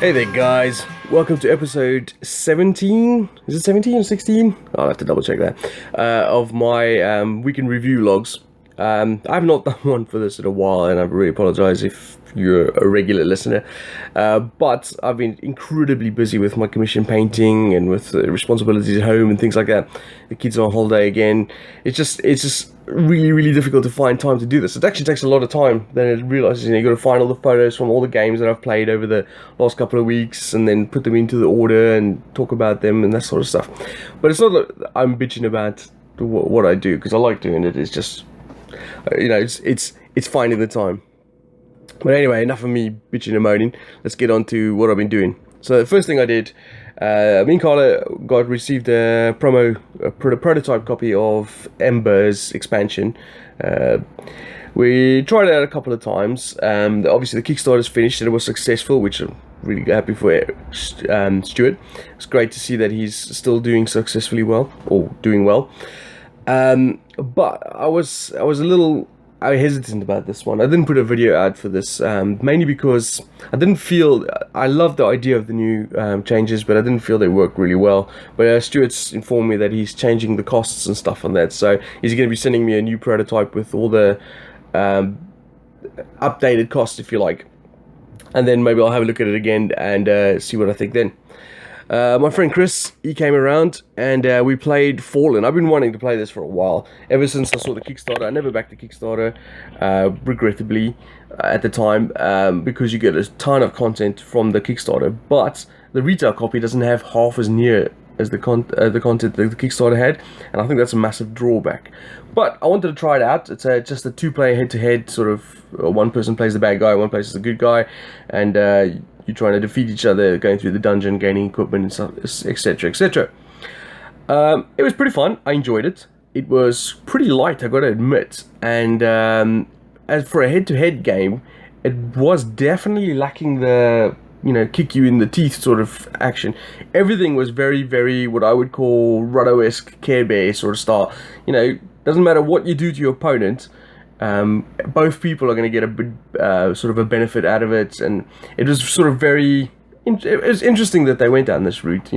Hey there, guys. Welcome to episode 17. Is it 17 or 16? I'll have to double check that. Of my weekend review logs. I've not done one for this in a while, and I really apologize if you're a regular listener. But I've been incredibly busy with my commission painting and with responsibilities at home and things like that. The kids are on holiday again. It's just really difficult to find time to do this. It actually takes a lot of time. Then I realizes you got to find all the photos from all the games that I've played over the last couple of weeks, and then put them into the order and talk about them and that sort of stuff. But it's not that I'm bitching about what I do, because I like doing it. It's just it's finding the time. But anyway, enough of me bitching and moaning. Let's get on to what I've been doing. So the first thing I did, me and Carla received a prototype copy of Ember's expansion. We tried it out a couple of times. Obviously, the Kickstarter's finished and it was successful, which I'm really happy for Stuart. It's great to see that he's still doing successfully well, or doing well. But I was a little hesitant about this one. I didn't put a video out for this, mainly because I loved the idea of the new changes, but I didn't feel they worked really well. But Stuart's informed me that he's changing the costs and stuff on that, so he's going to be sending me a new prototype with all the updated costs, if you like, and then maybe I'll have a look at it again and see what I think then. My friend Chris, he came around and we played Fallen. I've been wanting to play this for a while, ever since I saw the Kickstarter. I never backed the Kickstarter, regrettably, at the time, because you get a ton of content from the Kickstarter, but the retail copy doesn't have half as near as the content that the Kickstarter had, and I think that's a massive drawback. But I wanted to try it out. It's just a two-player head-to-head sort of. One person plays the bad guy, one plays the good guy, and you're trying to defeat each other, going through the dungeon, gaining equipment and stuff, etc., etc. It was pretty fun. I enjoyed it. It was pretty light, I got to admit. And as for a head-to-head game, it was definitely lacking the kick you in the teeth sort of action. Everything was very what I would call Ruddo-esque Care Bear sort of style. Doesn't matter what you do to your opponent. Both people are going to get a bit, sort of a benefit out of it, and it was sort of it was interesting that they went down this route.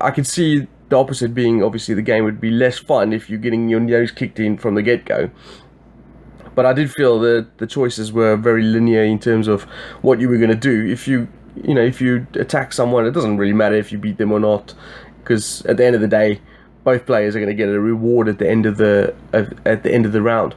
I could see the opposite being, obviously the game would be less fun if you're getting your nose kicked in from the get-go. But I did feel that the choices were very linear in terms of what you were going to do. If you attack someone, it doesn't really matter if you beat them or not, because at the end of the day, both players are going to get a reward at the end of the round.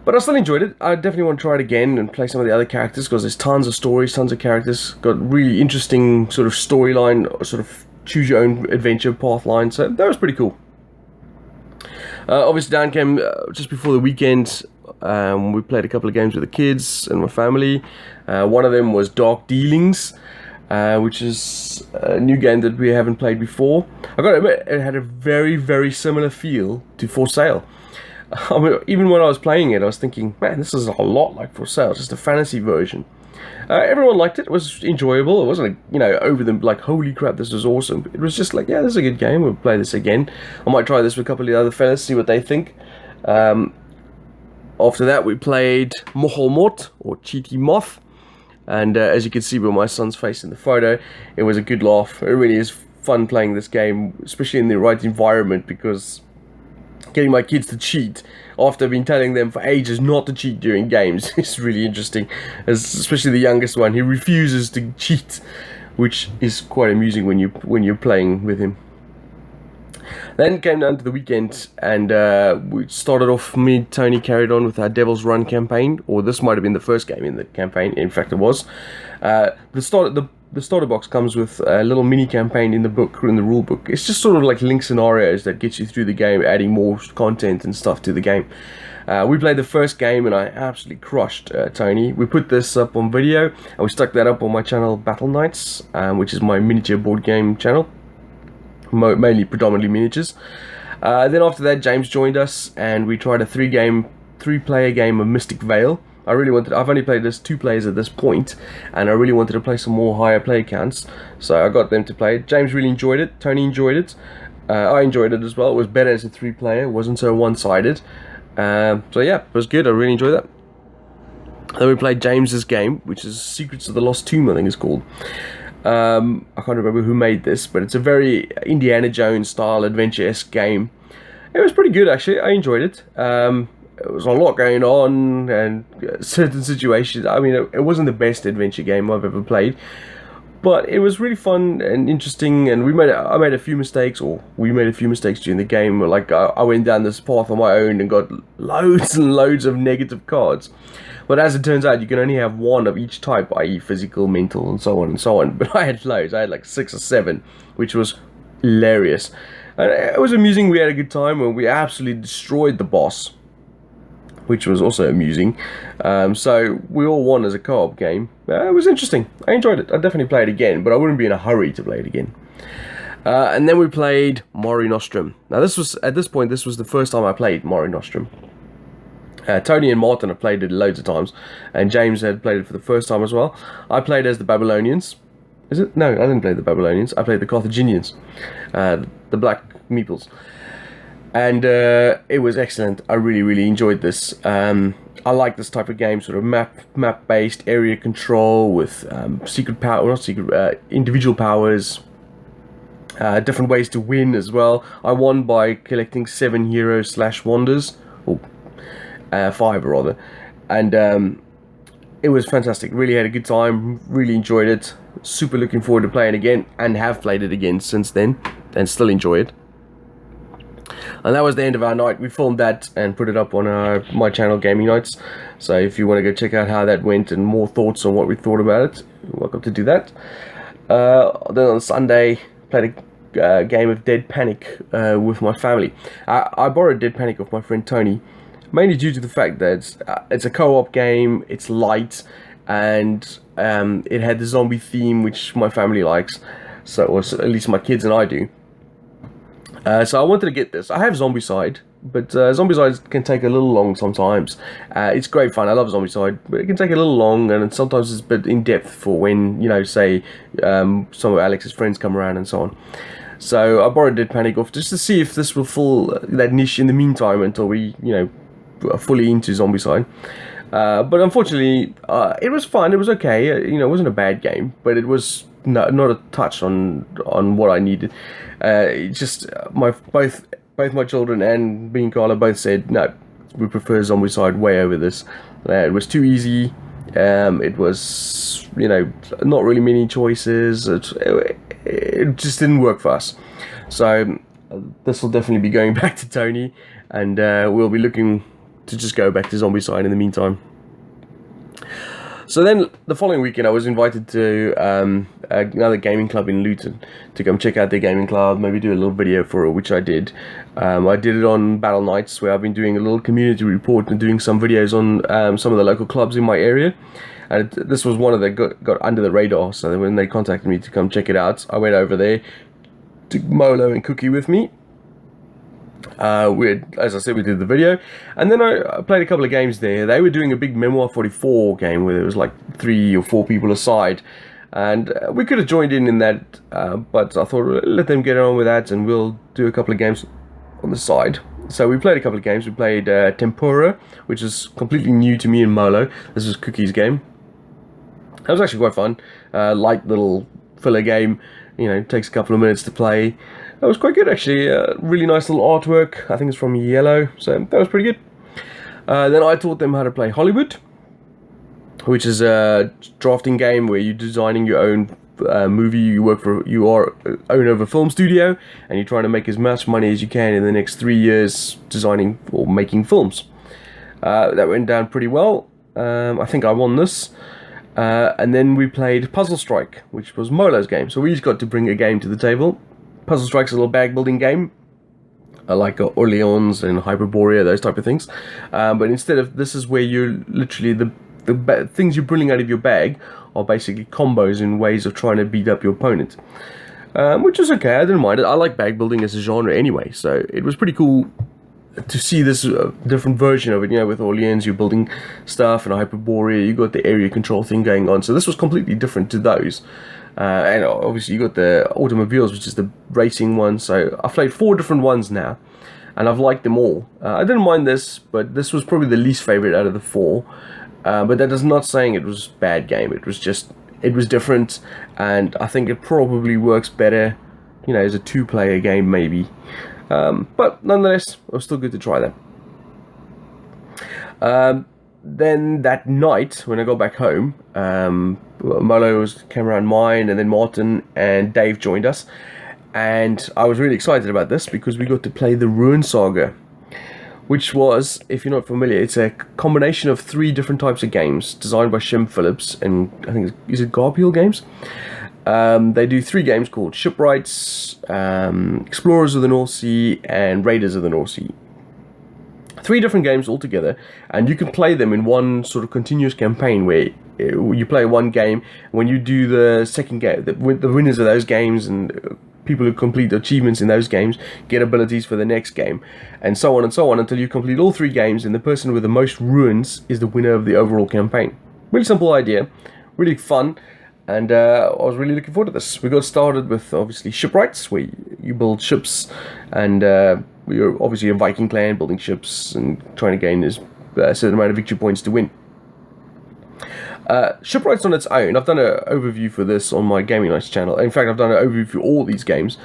But I still enjoyed it. I definitely want to try it again and play some of the other characters, because there's tons of stories, tons of characters. Got really interesting sort of storyline, sort of choose your own adventure path line. So that was pretty cool. Obviously, Dan came just before the weekend. We played a couple of games with the kids and my family. One of them was Dark Dealings, which is a new game that we haven't played before. I gotta admit, it had a very similar feel to For Sale. I mean, even when I was playing it, I was thinking, man, this is a lot like For Sale, just a fantasy version. Everyone liked it. It was enjoyable. It wasn't over them like, holy crap, this was awesome. It was just like, yeah, this is a good game. We'll play this again. I might try this with a couple of the other fellas, see what they think. After that, we played Moholmort, or Cheaty Moth. And as you can see with my son's face in the photo, it was a good laugh. It really is fun playing this game, especially in the right environment, because getting my kids to cheat after I've been telling them for ages not to cheat during games is really interesting. Especially the youngest one, he refuses to cheat, which is quite amusing when you're playing with him. Then came down to the weekend, and we started off. Me and Tony carried on with our Devil's Run campaign, or this might have been the first game in the campaign. In fact, it was. The starter box comes with a little mini campaign in the book, in the rule book. It's just sort of like link scenarios that gets you through the game, adding more content and stuff to the game. We played the first game, and I absolutely crushed Tony. We put this up on video, and we stuck that up on my channel, Battle Knights, which is my miniature board game channel. Mainly predominantly miniatures. Then after that, James joined us, and we tried a three-player game of Mystic Vale. I've only played this 2 players at this point, and I really wanted to play some more higher player counts, so I got them to play it. James really enjoyed it. Tony enjoyed it. I enjoyed it as well. It was better as a 3-player. It wasn't so one-sided. So yeah, it was good. I really enjoyed that. Then we played James's game, which is Secrets of the Lost Tomb, I think it's called. I can't remember who made this, but it's a very Indiana Jones style adventure-esque game. It was pretty good, actually. I enjoyed it. There was a lot going on, and certain situations. I mean, it wasn't the best adventure game I've ever played, but it was really fun and interesting. And I made a few mistakes, or we made a few mistakes during the game. Like I went down this path on my own and got loads and loads of negative cards. But as it turns out, you can only have one of each type, i.e. physical, mental, and so on and so on. But I had loads. I had like 6 or 7, which was hilarious. And it was amusing. We had a good time, and we absolutely destroyed the boss, which was also amusing. So we all won as a co-op game. It was interesting. I enjoyed it. I'd definitely play it again, but I wouldn't be in a hurry to play it again. And then we played Mare Nostrum. Now at this point, this was the first time I played Mare Nostrum. Tony and Martin have played it loads of times, and James had played it for the first time as well. I played as the Babylonians. Is it? No, I didn't play the Babylonians. I played the Carthaginians, the Black Meeples. And it was excellent. I really, really enjoyed this. I like this type of game, sort of map-based area control with secret power, not secret, individual powers. Different ways to win as well. I won by collecting 7 heroes / wonders, or 5 rather, and it was fantastic. Really had a good time. Really enjoyed it. Super looking forward to playing again, and have played it again since then, and still enjoy it. And that was the end of our night. We filmed that and put it up on my channel, Gaming Nights. So if you want to go check out how that went and more thoughts on what we thought about it, you're welcome to do that. Then on Sunday, played a game of Dead Panic with my family. I borrowed Dead Panic off my friend Tony, mainly due to the fact that it's a co-op game, it's light, and it had the zombie theme, which my family likes. So, or at least my kids and I do. So I wanted to get this. I have Zombicide, but Zombicide can take a little long sometimes. It's great fun. I love Zombicide, but it can take a little long, and sometimes it's a bit in-depth for when, you know, say, some of Alex's friends come around and so on. So I borrowed Dead Panic off just to see if this will fill that niche in the meantime until we, you know, are fully into Zombicide. But unfortunately, it was fun. It was okay. You know, it wasn't a bad game, but it was not a touch on what I needed. Just both my children and me and Carla both said no, we prefer Zombicide way over this. It was too easy. It was, you know, not really many choices. It just didn't work for us. So this will definitely be going back to Tony, and we'll be looking to just go back to Zombicide in the meantime. So then the following weekend I was invited to another gaming club in Luton to come check out their gaming club, maybe do a little video for it, which I did. I did it on Battle Nights, where I've been doing a little community report and doing some videos on some of the local clubs in my area. And this was one of the got under the radar, so when they contacted me to come check it out, I went over there, took Molo and Cookie with me. As I said, we did the video, and then I played a couple of games there. They were doing a big Memoir 44 game where there was like 3 or 4 people aside, and we could have joined in that, but I thought let them get on with that, and we'll do a couple of games on the side. So we played a couple of games. We played Tempura, which is completely new to me and Molo. This was Cookie's game. That was actually quite fun. Light little filler game. You know, takes a couple of minutes to play. That was quite good, actually. Really nice little artwork. I think it's from Yellow, so that was pretty good. Then I taught them how to play Hollywood, which is a drafting game where you're designing your own movie. You are owner of a film studio, and you're trying to make as much money as you can in the next 3 years designing or making films. That went down pretty well. I think I won this. And then we played Puzzle Strike, which was Molo's game. So we each got to bring a game to the table. Puzzle Strike's a little bag building game, like Orleans and Hyperborea, those type of things. But instead of, this is where you're literally, the things you're pulling out of your bag are basically combos and ways of trying to beat up your opponent. Which is okay, I didn't mind it. I like bag building as a genre anyway, so it was pretty cool to see this different version of it. You know, with Orleans, you're building stuff, and Hyperborea, you got the area control thing going on. So this was completely different to those. And obviously you got the automobiles, which is the racing one. So I've played 4 different ones now, and I've liked them all. I didn't mind this, but this was probably the least favorite out of the 4. But that is not saying it was a bad game. It was different, and I think it probably works better, as a two-player game maybe. But nonetheless, it was still good to try that. Then that night, when I got back home, Molo came around mine, and then Martin and Dave joined us. And I was really excited about this because we got to play the Ruin Saga, which was, if you're not familiar, it's a combination of 3 different types of games designed by Shem Phillips, and I think is it Garphill Games? They do 3 games called Shipwrights, Explorers of the North Sea, and Raiders of the North Sea. 3 different games altogether, and you can play them in one sort of continuous campaign where you play one game. When you do the second game, the winners of those games and people who complete the achievements in those games get abilities for the next game, and so on until you complete all 3 games, and the person with the most ruins is the winner of the overall campaign. Really simple idea, really fun, and I was really looking forward to this. We got started with obviously Shipwrights, where you build ships, and you're obviously a Viking clan building ships and trying to gain a certain amount of victory points to win. Shipwrights on its own, I've done an overview for this on my Gaming Nights channel. In fact, I've done an overview for all these games,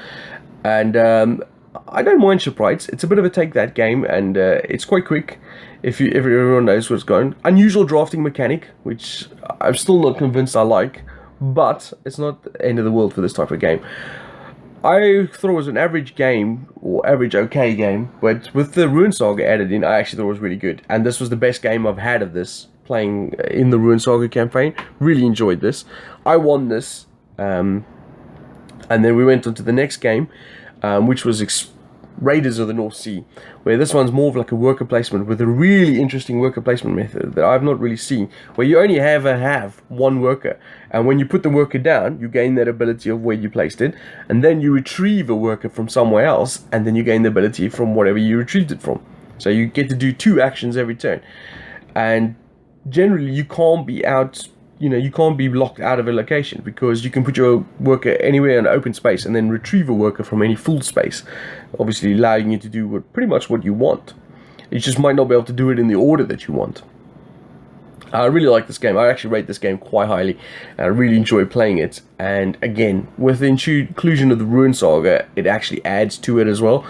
and I don't mind Shipwrights. It's a bit of a take that game, and it's quite quick if everyone knows what's going. Unusual drafting mechanic, which I'm still not convinced I like, but it's not the end of the world for this type of game. I thought it was an average game, or average okay game, but with the Ruin Saga added in, I actually thought it was really good, and this was the best game I've had of this, playing in the Ruin Saga campaign. Really enjoyed this. I won this, and then we went on to the next game, which was Raiders of the North Sea, where this one's more of like a worker placement with a really interesting worker placement method that I've not really seen, where you only have one worker, and when you put the worker down, you gain that ability of where you placed it, and then you retrieve a worker from somewhere else, and then you gain the ability from whatever you retrieved it from. So you get to do 2 actions every turn, and generally you can't be out, you can't be locked out of a location, because you can put your worker anywhere in open space and then retrieve a worker from any full space, obviously allowing you to do pretty much what you want. You just might not be able to do it in the order that you want. I really like this game. I actually rate this game quite highly, and I really enjoy playing it. And again, with the inclusion of the Ruin Saga, it actually adds to it as well.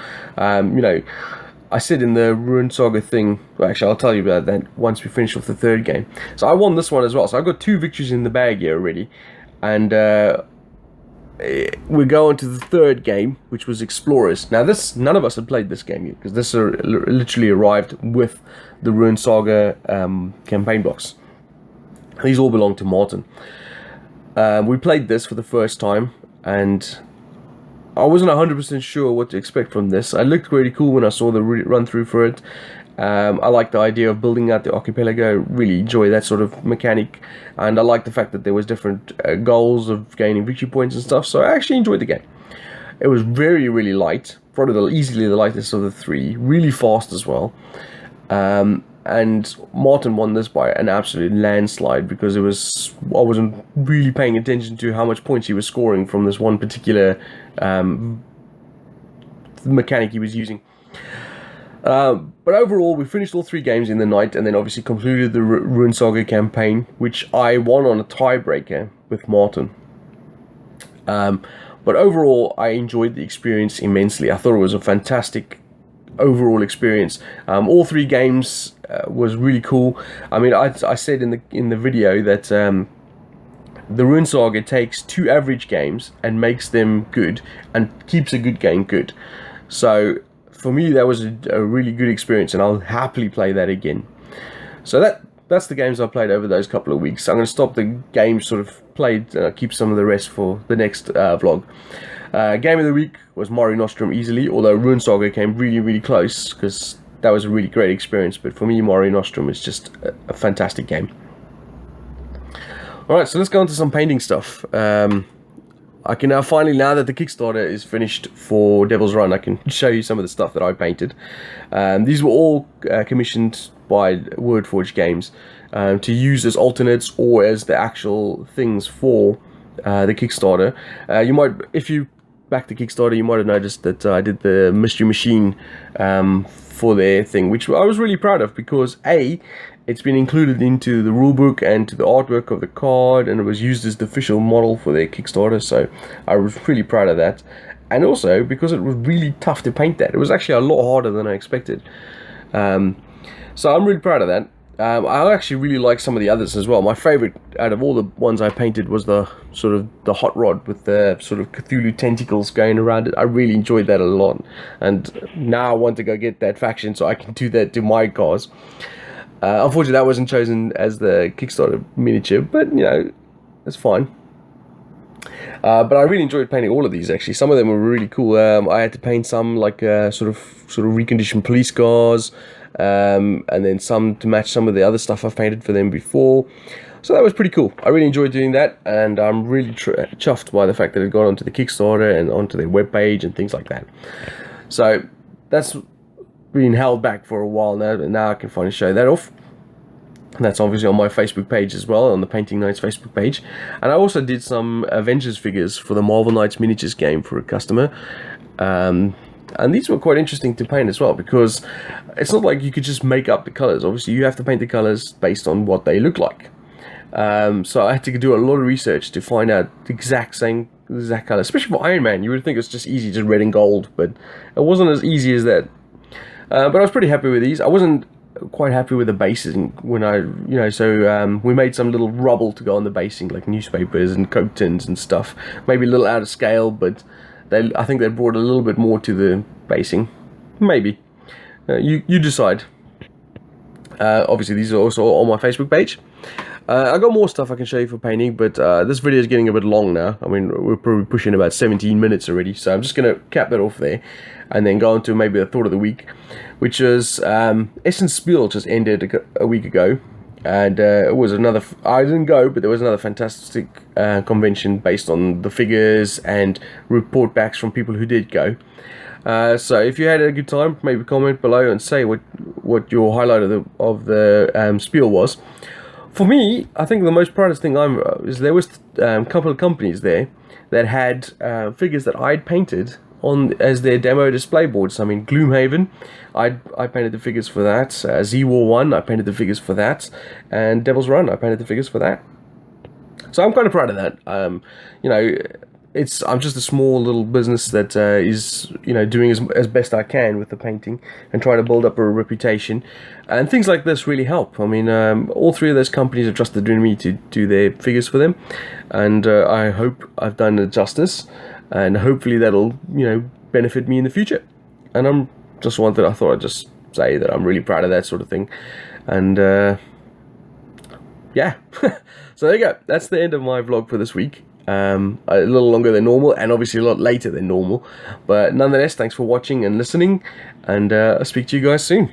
I said in the Ruin Saga thing, well, actually I'll tell you about that once we finish off the 3rd game. So I won this one as well, so I got 2 victories in the bag here already, and we go on to the 3rd game, which was Explorers. Now none of us had played this game yet, because this literally arrived with the Ruin Saga campaign box. These all belong to Martin. We played this for the first time, and I wasn't 100% sure what to expect from this. It looked really cool when I saw the run through for it. I like the idea of building out the archipelago. Really enjoy that sort of mechanic, and I like the fact that there was different goals of gaining victory points and stuff. So I actually enjoyed the game. It was very, really light, probably easily the lightest of the 3. Really fast as well. And Martin won this by an absolute landslide, because I wasn't really paying attention to how much points he was scoring from this one particular mechanic he was using. But overall, we finished all 3 games in the night, and then obviously concluded the Ruin Saga campaign, which I won on a tiebreaker with Martin. But overall, I enjoyed the experience immensely. I thought it was a fantastic overall experience. All 3 games was really cool. I mean, I said in the video that the Ruin Saga takes 2 average games and makes them good, and keeps a good game good. So for me, that was a really good experience, and I'll happily play that again. So that's the games I played over those couple of weeks. I'm going to stop the games sort of played, keep some of the rest for the next vlog. Game of the week was Mare Nostrum easily, although Ruin Saga came really, really close, because that was a really great experience. But for me, Mare Nostrum is just a fantastic game. Alright, so let's go on to some painting stuff. I can now finally, now that the Kickstarter is finished for Devil's Run, I can show you some of the stuff that I painted. These were all commissioned by Wordforged Games to use as alternates or as the actual things for the Kickstarter. You might, if you back to Kickstarter, you might have noticed that I did the Mystery Machine for their thing, which I was really proud of because it's been included into the rulebook and to the artwork of the card, and it was used as the official model for their Kickstarter, so I was really proud of that. And also because it was really tough to paint that. It was actually a lot harder than I expected. So I'm really proud of that. I actually really like some of the others as well. My favorite out of all the ones I painted was the sort of the hot rod with the sort of Cthulhu tentacles going around it. I really enjoyed that a lot, and now I want to go get that faction so I can do that to my cars. Unfortunately, that wasn't chosen as the Kickstarter miniature, but you know, it's fine. But I really enjoyed painting all of these. Actually, some of them were really cool. I had to paint some like sort of reconditioned police cars. And then some to match some of the other stuff I've painted for them before. So that was pretty cool. I really enjoyed doing that, and I'm really chuffed by the fact that it got onto the Kickstarter and onto their webpage and things like that. So that's been held back for a while now, but now I can finally show that off. And that's obviously on my Facebook page as well, on the Painting Nights Facebook page. And I also did some Avengers figures for the Marvel Knights miniatures game for a customer. And these were quite interesting to paint as well, because it's not like you could just make up the colors. Obviously, you have to paint the colors based on what they look like. So I had to do a lot of research to find out the exact color. Especially for Iron Man, you would think it's just easy, just red and gold, but it wasn't as easy as that. But I was pretty happy with these. I wasn't quite happy with the basing when we made some little rubble to go on the basing, like newspapers and Coke tins and stuff. Maybe a little out of scale, but I think they brought a little bit more to the basing. Maybe. You decide. Obviously, these are also on my Facebook page. I got more stuff I can show you for painting, but this video is getting a bit long now. I mean, we're probably pushing about 17 minutes already, so I'm just going to cap that off there and then go on to maybe a thought of the week, which is Essence Spiel just ended a week ago. And it was another, I didn't go, but there was another fantastic convention based on the figures and report backs from people who did go. So if you had a good time, maybe comment below and say what your highlight of the spiel was. For me, I think the most proudest thing is there was a couple of companies there that had figures that I'd painted on as their demo display boards. I mean, Gloomhaven, I painted the figures for that. Z-War 1, I painted the figures for that. And Devil's Run, I painted the figures for that. So I'm kind of proud of that. You know, I'm just a small little business that is, you know, doing as best I can with the painting and trying to build up a reputation. And things like this really help. I mean, all three of those companies have trusted in me to do their figures for them. And I hope I've done it justice. And hopefully that'll, you know, benefit me in the future. And I thought I'd just say that I'm really proud of that sort of thing. And yeah, so there you go. That's the end of my vlog for this week. A little longer than normal, and obviously a lot later than normal. But nonetheless, thanks for watching and listening, and I'll speak to you guys soon.